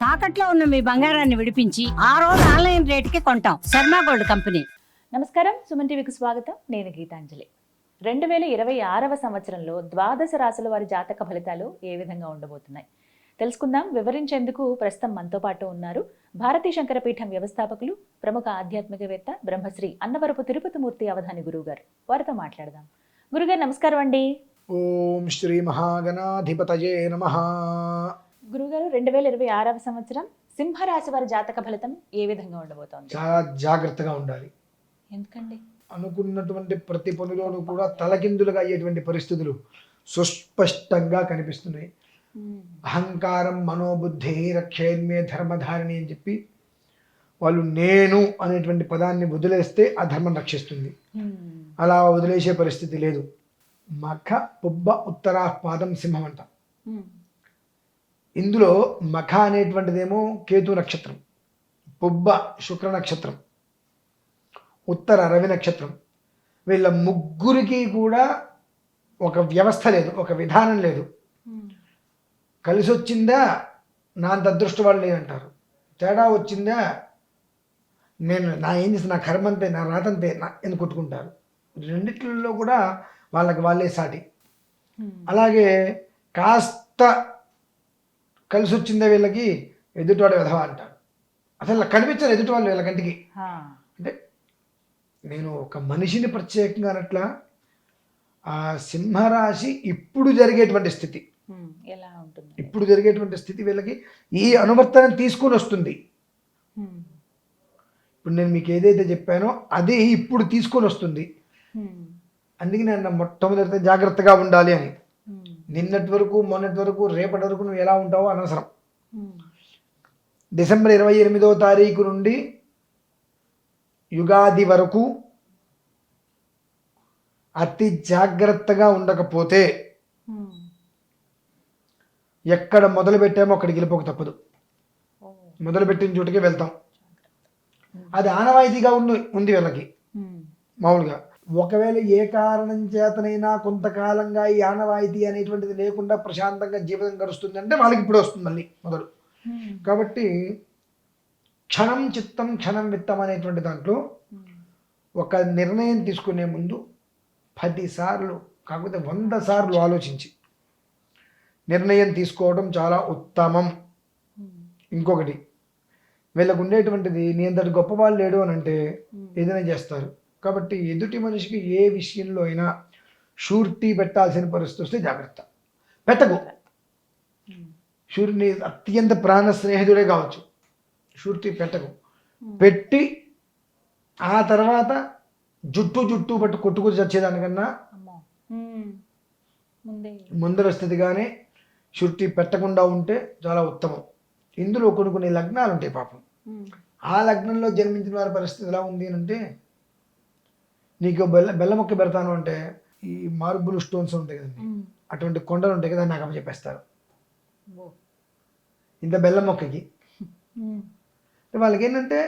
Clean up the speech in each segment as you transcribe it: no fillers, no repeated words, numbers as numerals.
తాకట్లో ఉన్న మీ బంగారాన్ని విడిపించి ఆ రోజు ఆన్లైన్ రేటుకి కొంటాం. Sharma gold company. నమస్కారం, సుమన్ టీవీకి స్వాగతం. నేను గీతాంజలి. 2026వ సంవత్సరంలో ద్వాదశ రాశుల వారి జాతక ఫలితాలు ఏ విధంగా ఉండబోతున్నాయి తెలుసుకుందాం. వివరించేందుకు ప్రస్తుతం మనతో పాటు ఉన్నారు భారతీ శంకరపీఠం వ్యవస్థాపకులు, ప్రముఖ ఆధ్యాత్మికవేత్త బ్రహ్మశ్రీ అన్నవరపు తిరుపతిమూర్తి అవధాని గురువు గారు. వారితో మాట్లాడదాం. గురుగారు నమస్కారం అండి. ఓం శ్రీ మహాగణాధిపతయే నమః. గురుగారు, 2026వ సంవత్సరం సింహరాశి వారి జాతక ఫలితం ఏ విధంగా ఉండబోతోంది? చాలా జాగ్రత్తగా ఉండాలి. ఎందుకండి? అనుకున్నటువంటి ప్రతి పనిలోనూ కూడా తలకిందులుగా అయ్యేటువంటి పరిస్థితులు సుస్పష్టంగా కనిపిస్తున్నాయి. అహంకారం మనోబుద్ధి రక్షేన్మే ధర్మధారిణి అని చెప్పి వాళ్ళు నేను అనేటువంటి పదాన్ని వదిలేస్తే ఆ ధర్మం రక్షిస్తుంది. అలా వదిలేసే పరిస్థితి లేదు. మఖ పుబ్బ ఉత్తరా పాదం సింహం అంట. ఇందులో మఖ అనేటువంటిదేమో కేతు నక్షత్రం, పుబ్బ శుక్ర నక్షత్రం, ఉత్తర రవి నక్షత్రం. వీళ్ళ ముగ్గురికి కూడా ఒక వ్యవస్థ లేదు, ఒక విధానం లేదు. కలిసి వచ్చిందా నా అంత అదృష్టం వాళ్ళు లేదంటారు, తేడా వచ్చిందా నేను ఏం చేసిన నా కర్మంతే నా రాతంతే ఎందుకు కొట్టుకుంటారు. రెండిట్లలో కూడా వాళ్ళకి వాళ్ళే సాటి. అలాగే కాస్త కలిసి వచ్చిందే వీళ్ళకి ఎదుటివాడు విధవ అంటారు. అసలు కనిపించారు ఎదుటి వాళ్ళు వీళ్ళ కంటికి. అంటే నేను ఒక మనిషిని ప్రత్యేకంగా అన్నట్లా ఆ సింహరాశి ఇప్పుడు జరిగేటువంటి స్థితి, ఎలా ఉంటుంది? ఇప్పుడు జరిగేటువంటి స్థితి వీళ్ళకి ఈ అనువర్తనం తీసుకొని వస్తుంది. ఇప్పుడు నేను మీకు ఏదైతే చెప్పానో అది ఇప్పుడు తీసుకొని వస్తుంది. అందుకే నేను మొట్టమొదటి జాగ్రత్తగా ఉండాలి అని. నిన్నటి వరకు మొన్నటి వరకు రేపటి వరకు నువ్వు ఎలా ఉంటావో అనవసరం. డిసెంబర్ 28వ తారీఖు నుండి యుగాది వరకు అతి జాగ్రత్తగా ఉండకపోతే ఎక్కడ మొదలు పెట్టామో అక్కడికి వెళ్ళిపోక తప్పదు. మొదలుపెట్టిన చోటుకే వెళ్తాం. అది ఆనవాయితీగా ఉంది వీళ్ళకి. మామూలుగా ఒకవేళ ఏ కారణం చేతనైనా కొంతకాలంగా ఈ ఆనవాయితీ అనేటువంటిది లేకుండా ప్రశాంతంగా జీవితం గడుస్తుంది అంటే వాళ్ళకి ఇప్పుడు వస్తుంది మళ్ళీ మొదలు. కాబట్టి క్షణం చిత్తం క్షణం విత్తం అనేటువంటి దాంట్లో ఒక నిర్ణయం తీసుకునే ముందు 10 సార్లు కాకపోతే 100 సార్లు ఆలోచించి నిర్ణయం తీసుకోవడం చాలా ఉత్తమం. ఇంకొకటి, వీళ్ళకు ఉండేటువంటిది నీ అంతటి గొప్పవాళ్ళు లేడు అని అంటే ఏదైనా చేస్తారు. కాబట్టి ఎదుటి మనిషికి ఏ విషయంలో అయినా షూరిటీ పెట్టాల్సిన పరిస్థితి వస్తే జాగ్రత్త. పెట్టకు. షూరిటీ అత్యంత ప్రాణ స్నేహితుడే కావచ్చు, షూరిటీ పెట్టకు. పెట్టి ఆ తర్వాత జుట్టు పట్టు కొట్టుకు చచ్చేదానికన్నా ముందర స్థితిగానే షూరిటీ పెట్టకుండా ఉంటే చాలా ఉత్తమం. ఇందులో కొన్ని లగ్నాలు ఉంటాయి పాపం. ఆ లగ్నంలో జన్మించిన వారి పరిస్థితి ఎలా ఉంది అంటే, నీకు బెల్ల మొక్క పెడతాను అంటే ఈ మార్బుల్ స్టోన్స్ ఉంటాయి కదండి, అటువంటి కొండలు ఉంటాయి కదా, నాకు చెప్పేస్తారు ఇంత బెల్లం మొక్కకి. వాళ్ళకి ఏంటంటే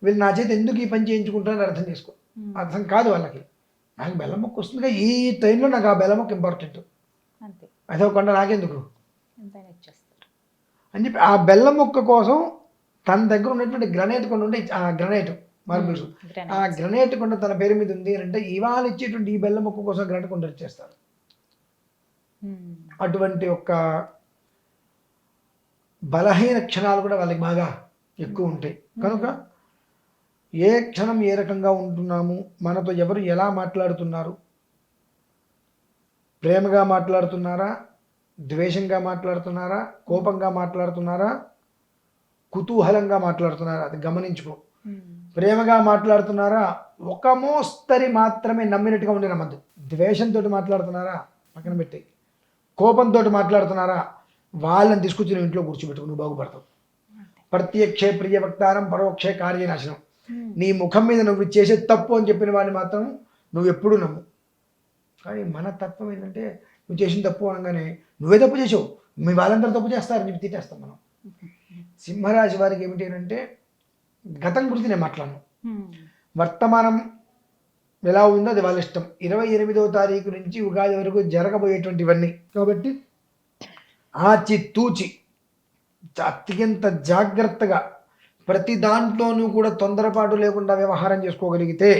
వీళ్ళు నా చేతి ఎందుకు ఈ పని చేయించుకుంటారని అర్థం చేసుకో. అర్థం కాదు వాళ్ళకి. నాకు బెల్లం మొక్క వస్తుంది, ఈ టైంలో నాకు ఆ బెల్లం మొక్క ఇంపార్టెంట్, అదే కొండ నాకెందుకు అని చెప్పి ఆ బెల్లం మొక్క కోసం తన దగ్గర ఉన్నటువంటి గ్రనైట్ కొండ ఉంటే, ఆ గ్రనైట్ మార్బుల్స్, ఆ గ్రనైట్ కొండ తన పేరు మీద ఉంది అంటే ఇవాళ ఇచ్చేటువంటి ఈ బెల్లం మొక్క కోసం గ్రనైట్ కొండ ఇచ్చేస్తారు. అటువంటి ఒక బలహీన క్షణాలు కూడా వాళ్ళకి బాగా ఎక్కువ ఉంటాయి. కనుక ఏ క్షణం ఏ రకంగా ఉంటున్నాము, మనతో ఎవరు ఎలా మాట్లాడుతున్నారు, ప్రేమగా మాట్లాడుతున్నారా, ద్వేషంగా మాట్లాడుతున్నారా, కోపంగా మాట్లాడుతున్నారా, కుతూహలంగా మాట్లాడుతున్నారా, అది గమనించుకో. ప్రేమగా మాట్లాడుతున్నారా, ఒక మోస్తరి మాత్రమే నమ్మినట్టుగా ఉండి నమ్మద్దు. ద్వేషంతో మాట్లాడుతున్నారా, పక్కన పెట్టి. కోపంతో మాట్లాడుతున్నారా, వాళ్ళని తీసుకొచ్చి నువ్వు ఇంట్లో కూర్చోబెట్టుకు, నువ్వు బాగుపడతావు. ప్రత్యక్షే ప్రియ వక్తారం పరోక్షే కార్యనాశనం. నీ ముఖం మీద నువ్వు చేసే తప్పు అని చెప్పిన వాడిని మాత్రం నువ్వు ఎప్పుడూ నమ్ము. కానీ మన తత్వం ఏంటంటే, నువ్వు చేసిన తప్పు అనగానే నువ్వే తప్పు చేసావు, మీ వాళ్ళందరూ తప్పు చేస్తారని చెప్పి తిట్టేస్తాం మనం. సింహరాశి వారికి ఏమిటి అంటే, గతం గురించి నేను మాట్లాడను, వర్తమానం ఎలా ఉందో అది వాళ్ళ ఇష్టం. 28వ తారీఖు నుంచి ఉగాది వరకు జరగబోయేటువంటివన్నీ. కాబట్టి ఆచి తూచి అత్యంత జాగ్రత్తగా ప్రతి దాంట్లోనూ కూడా తొందరపాటు లేకుండా వ్యవహారం చేసుకోగలిగితే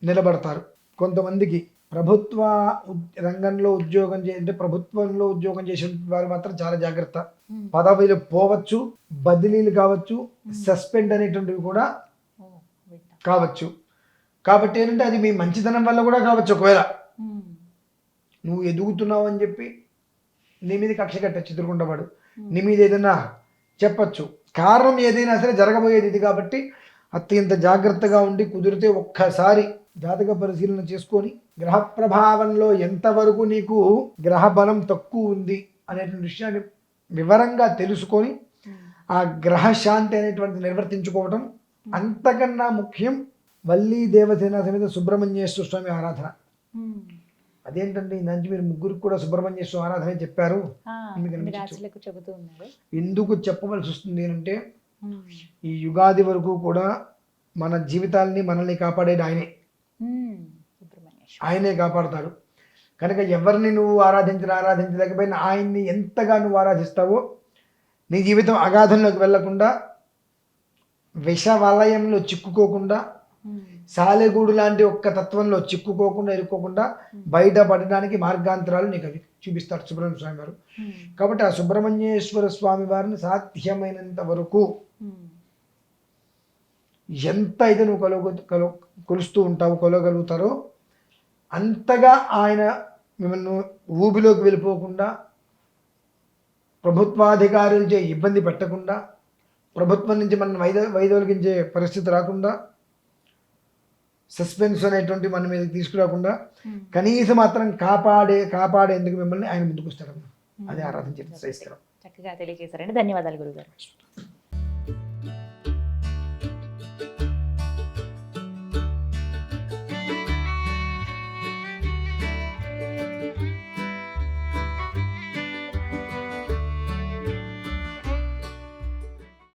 నిలబడతారు. కొంతమందికి ప్రభుత్వ రంగంలో ఉద్యోగం అంటే ప్రభుత్వంలో ఉద్యోగం చేసే వారు మాత్రం చాలా జాగ్రత్త. పదవిలు పోవచ్చు, బదిలీలు కావచ్చు, సస్పెండ్ అనేటువంటివి కూడా కావచ్చు. కాబట్టి ఏంటంటే అది మీ మంచితనం వల్ల కూడా కావచ్చు. ఒకవేళ నువ్వు ఎదుగుతున్నావు అని చెప్పి నీ మీద కక్ష కట్టచ్చు ఎదుర్కొంటవాడు, నీ మీద ఏదైనా చెప్పచ్చు. కారణం ఏదైనా సరే జరగబోయేది ఇది కాబట్టి అత్యంత జాగ్రత్తగా ఉండి కుదిరితే ఒక్కసారి జాతక పరిశీలన చేసుకొని గ్రహ ప్రభావంలో ఎంతవరకు నీకు గ్రహ బలం తక్కువ ఉంది అనేటువంటి విషయాన్ని వివరంగా తెలుసుకొని ఆ గ్రహ శాంతి అనేటువంటిది నిర్వర్తించుకోవటం. అంతకన్నా ముఖ్యం వల్లీ దేవసేన సమేత సుబ్రహ్మణ్యేశ్వర స్వామి ఆరాధన. అదేంటండి ఇందాక మీరు ముగ్గురికి కూడా సుబ్రహ్మణ్యేశ్వర ఆరాధన చెప్పారు, ఎందుకు చెప్పవలసి వస్తుంది అంటే ఈ యుగాది వరకు కూడా మన జీవితాల్ని మనల్ని కాపాడేది ఆయనే. ఆయనే కాపాడతాడు కనుక ఎవరిని నువ్వు ఆరాధించలేకపోయినా ఆయన్ని ఎంతగా నువ్వు ఆరాధిస్తావో నీ జీవితం అగాధంలోకి వెళ్లకుండా, విష వలయంలో చిక్కుకోకుండా, సాలెగూడు లాంటి ఒక్క తత్వంలో చిక్కుకోకుండా ఇరుక్కోకుండా బయటపడడానికి మార్గాంతరాలు నీకు అవి చూపిస్తాడు సుబ్రహ్మణ్య స్వామి వారు. కాబట్టి ఆ సుబ్రహ్మణ్యేశ్వర స్వామి వారిని సాధ్యమైనంత వరకు ఎంత అయితే నువ్వు కొలుస్తూ ఉంటావు, కొలగలుగుతారో అంతగా ఆయన మిమ్మల్ని ఊబిలోకి వెళ్ళిపోకుండా, ప్రభుత్వాధికారులచే ఇబ్బంది పెట్టకుండా, ప్రభుత్వం నుంచి మనం వైదొలిగించే పరిస్థితి రాకుండా, సస్పెన్స్ అనేటువంటి మన మీద తీసుకురాకుండా కనీసం మాత్రం కాపాడేందుకు మిమ్మల్ని ఆయన ముందుకు వస్తారమ్మా. అదే ఆరాధన చేస్తే చక్కగా తెలియజేశారండి. ధన్యవాదాలు గురుగారు.